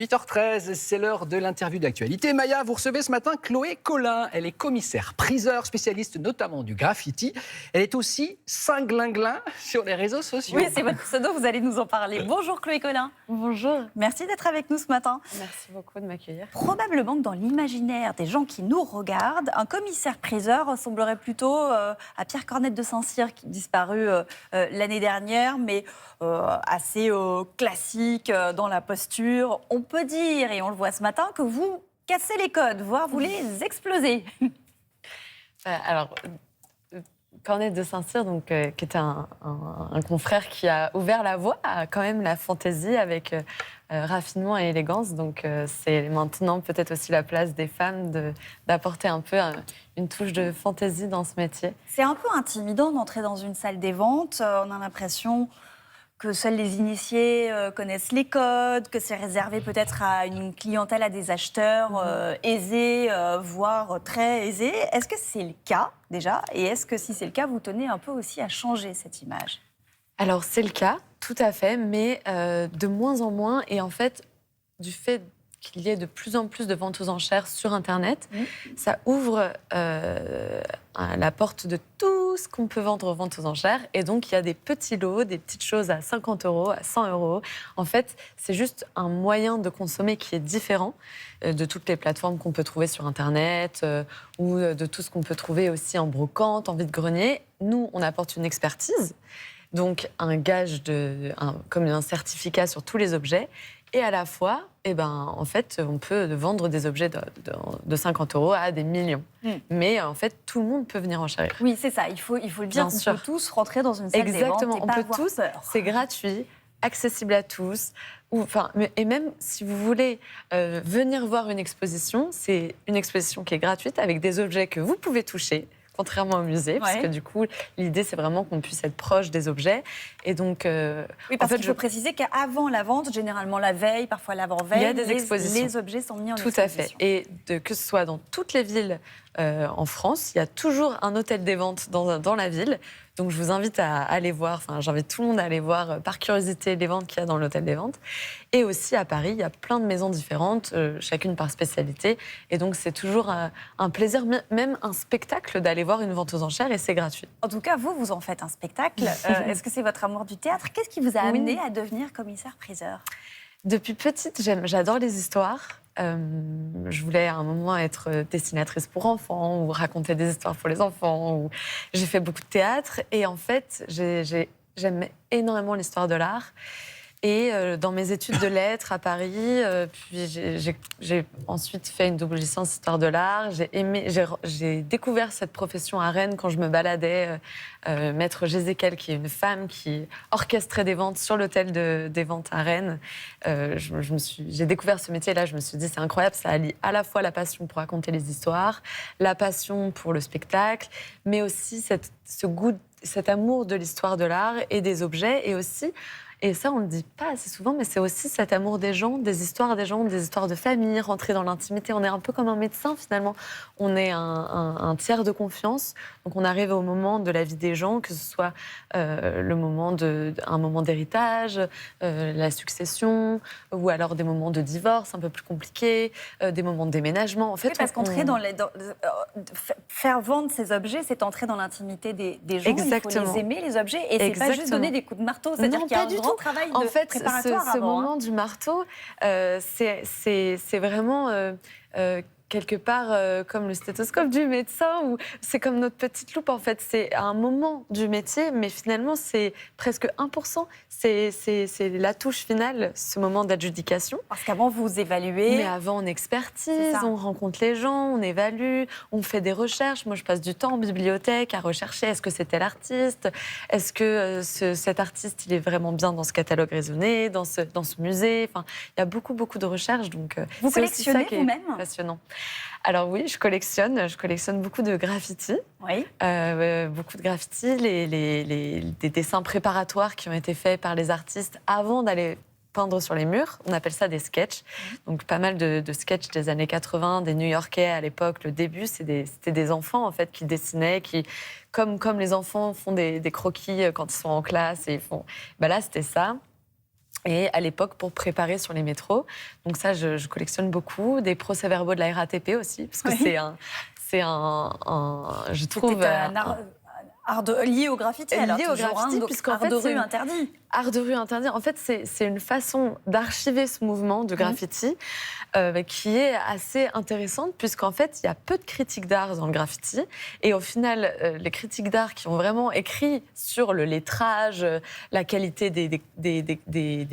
8h13, c'est l'heure de l'interview d'actualité. Maya, vous recevez ce matin Chloé Collin. Elle est commissaire priseur, spécialiste notamment du graffiti. Elle est aussi cinglinglin sur les réseaux sociaux. Oui, c'est votre pseudo, vous allez nous en parler. Bonjour Chloé Collin. Bonjour. Merci d'être avec nous ce matin. Merci beaucoup de m'accueillir. Probablement que dans l'imaginaire des gens qui nous regardent, un commissaire-priseur ressemblerait plutôt à Pierre Cornette de Saint-Cyr, qui disparu l'année dernière, mais assez classique dans la posture. On peut dire, et on le voit ce matin, que vous cassez les codes, voire vous les explosez. Alors, Cornette de Saint-Cyr, donc, qui était un confrère qui a ouvert la voie à quand même la fantaisie avec raffinement et élégance. Donc, c'est maintenant peut-être aussi la place des femmes d'apporter un peu une touche de fantaisie dans ce métier. C'est un peu intimidant d'entrer dans une salle des ventes. On a l'impression que seuls les initiés connaissent les codes, que c'est réservé peut-être à une clientèle, à des acheteurs aisés, voire très aisés. Est-ce que c'est le cas déjà? Et est-ce que si c'est le cas, vous tenez un peu aussi à changer cette image? Alors, c'est le cas, tout à fait, mais de moins en moins. Et en fait, du fait qu'il y ait de plus en plus de ventes aux enchères sur Internet, ça ouvre la porte de tout ce qu'on peut vendre aux ventes aux enchères. Et donc, il y a des petits lots, des petites choses à 50 €, à 100 €. En fait, c'est juste un moyen de consommer qui est différent de toutes les plateformes qu'on peut trouver sur Internet ou de tout ce qu'on peut trouver aussi en brocante, en vide-grenier. Nous, on apporte une expertise, donc un gage, comme un certificat sur tous les objets. Et à la fois, en fait, on peut vendre des objets de 50 € à des millions. Mais en fait, tout le monde peut venir enchérir. Oui, c'est ça. Il faut le dire. Bien On sûr. peut tous rentrer dans une salle des ventes. Exactement. Et On pas peut avoir tous. peur. C'est gratuit, accessible à tous. Et même si vous voulez venir voir une exposition, c'est une exposition qui est gratuite avec des objets que vous pouvez toucher. Contrairement au musée, parce que du coup, l'idée, c'est vraiment qu'on puisse être proche des objets. Et donc, oui, parce qu'il faut préciser qu'avant la vente, généralement la veille, parfois l'avant-veille, il y a des expositions. Les objets sont mis en exposition. Tout à fait. Et que ce soit dans toutes les villes en France, il y a toujours un hôtel des ventes dans la ville. Donc, je vous invite à aller voir, j'invite tout le monde à aller voir par curiosité les ventes qu'il y a dans l'hôtel des ventes. Et aussi à Paris, il y a plein de maisons différentes, chacune par spécialité. Et donc, c'est toujours un plaisir, même un spectacle, d'aller voir une vente aux enchères et c'est gratuit. En tout cas, vous en faites un spectacle. Est-ce que c'est votre amour du théâtre? Qu'est-ce qui vous a amené à devenir commissaire-priseur? Depuis petite, j'adore les histoires. Je voulais à un moment être dessinatrice pour enfants ou raconter des histoires pour les enfants. J'ai fait beaucoup de théâtre et en fait, j'aime énormément l'histoire de l'art. Et dans mes études de lettres à Paris, puis j'ai ensuite fait une double licence histoire de l'art. J'ai découvert cette profession à Rennes quand je me baladais. Maître Gézéquel, qui est une femme qui orchestrait des ventes sur l'hôtel des ventes à Rennes. J'ai découvert ce métier-là, je me suis dit c'est incroyable, ça allie à la fois la passion pour raconter les histoires, la passion pour le spectacle, mais aussi ce goût, cet amour de l'histoire de l'art et des objets, et aussi... Et ça, on ne le dit pas assez souvent, mais c'est aussi cet amour des gens, des histoires de famille, rentrer dans l'intimité. On est un peu comme un médecin, finalement. On est un tiers de confiance. Donc, on arrive au moment de la vie des gens, que ce soit un moment d'héritage, la succession, ou alors des moments de divorce un peu plus compliqués, des moments de déménagement. En fait, parce qu'entrer faire vendre ces objets, c'est entrer dans l'intimité des gens. Exactement. Il faut les aimer, les objets, et c'est pas juste donner des coups de marteau. C'est-à-dire qu'il y a un grand travail de préparatoire ce moment du marteau, c'est vraiment quelque part comme le stéthoscope du médecin, ou c'est comme notre petite loupe, en fait. C'est un moment du métier, mais finalement, c'est presque 1%. C'est la touche finale, ce moment d'adjudication. Parce qu'avant, vous évaluez. Mais avant, on expertise, on rencontre les gens, on évalue, on fait des recherches. Moi, je passe du temps en bibliothèque à rechercher, est-ce que c'était l'artiste? Est-ce que cet artiste, il est vraiment bien dans ce catalogue raisonné, dans ce musée? Enfin, il y a beaucoup, beaucoup de recherches. Donc, vous collectionnez vous-même? Passionnant. Alors oui, je collectionne beaucoup de graffitis. Oui. Beaucoup de graffitis, des dessins préparatoires qui ont été faits par les artistes avant d'aller peindre sur les murs. On appelle ça des sketchs. Donc pas mal de sketchs des années 80, des New-Yorkais à l'époque. Le début, c'était des enfants en fait qui dessinaient, comme les enfants font des croquis quand ils sont en classe et ils font. Là, c'était ça. Et à l'époque, pour préparer sur les métros. Donc ça, je collectionne beaucoup. Des procès-verbaux de la RATP aussi, parce que Oui. je trouve... C'était un art lié au graffiti, alors lié au toujours, graffiti, donc puisqu'en art fait, de c'est rue une- interdit. Art de rue interdit, en fait, c'est une façon d'archiver ce mouvement de graffiti qui est assez intéressante, puisqu'en fait, il y a peu de critiques d'art dans le graffiti. Et au final, les critiques d'art qui ont vraiment écrit sur le lettrage, la qualité des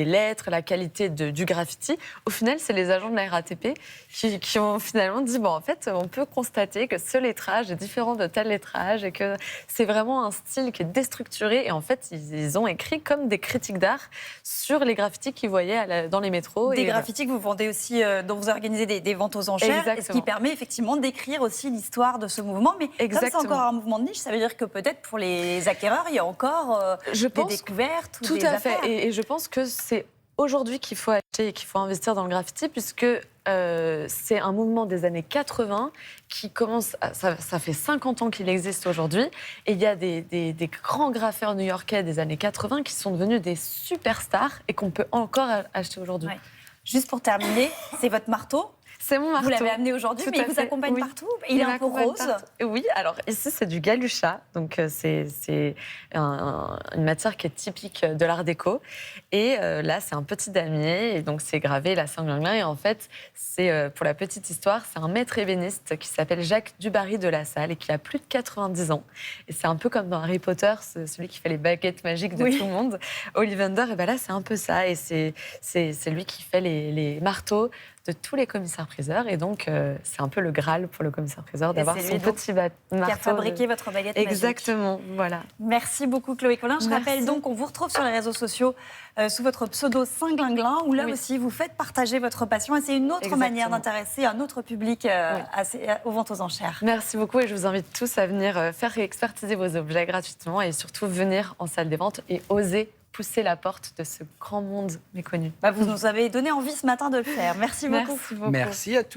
lettres, la qualité du graffiti, au final, c'est les agents de la RATP qui ont finalement dit, bon, en fait, on peut constater que ce lettrage est différent de tel lettrage et que c'est vraiment un style qui est déstructuré. Et en fait, ils ont écrit comme des critiques d'art sur les graffitis qu'ils voyaient dans les métros. Des Et graffitis que vous vendez aussi, dont vous organisez des ventes aux enchères, et ce qui Exactement. permet effectivement d'écrire aussi l'histoire de ce mouvement. Mais comme c'est Exactement. encore un mouvement de niche, ça veut dire que peut-être pour les acquéreurs, il y a encore Je des pense découvertes ou Tout des à fait. affaires. Et je pense que c'est aujourd'hui qu'il faut acheter et qu'il faut investir dans le graffiti, puisque c'est un mouvement des années 80 qui commence... Ça fait 50 ans qu'il existe aujourd'hui. Et il y a des grands graffeurs new-yorkais des années 80 qui sont devenus des superstars et qu'on peut encore acheter aujourd'hui. Ouais. Juste pour terminer, c'est votre marteau. C'est mon marteau. Vous l'avez amené aujourd'hui, Tout mais il à vous fait, accompagne oui. partout. Il est un peu m'accompagne rose. partout. Oui, alors ici c'est du galucha, donc c'est une matière qui est typique de l'art déco. Et là c'est un petit damier, et donc c'est gravé la Saint-Glinglin. Et en fait, c'est pour la petite histoire, c'est un maître ébéniste qui s'appelle Jacques Dubarry de la Salle et qui a plus de 90 ans. Et c'est un peu comme dans Harry Potter, celui qui fait les baguettes magiques de Oui. tout le monde, Ollivander. Et ben là c'est un peu ça, et c'est lui qui fait les marteaux de tous les commissaires-priseurs. Et donc, c'est un peu le Graal pour le commissaire-priseur d'avoir c'est son lui, donc, petit marteau. Qui a fabriqué votre baguette magique. Exactement, voilà. Merci beaucoup Chloé Collin. Je Merci. rappelle donc qu'on vous retrouve sur les réseaux sociaux sous votre pseudo Saint-Glinglin, où là Oui. aussi vous faites partager votre passion. Et c'est une autre Exactement. manière d'intéresser un autre public aux ventes aux enchères. Merci beaucoup, et je vous invite tous à venir faire expertiser vos objets gratuitement, et surtout venir en salle des ventes et oser pousser la porte de ce grand monde méconnu. Vous nous avez donné envie ce matin de le faire. Merci beaucoup. Merci beaucoup. Merci à tous.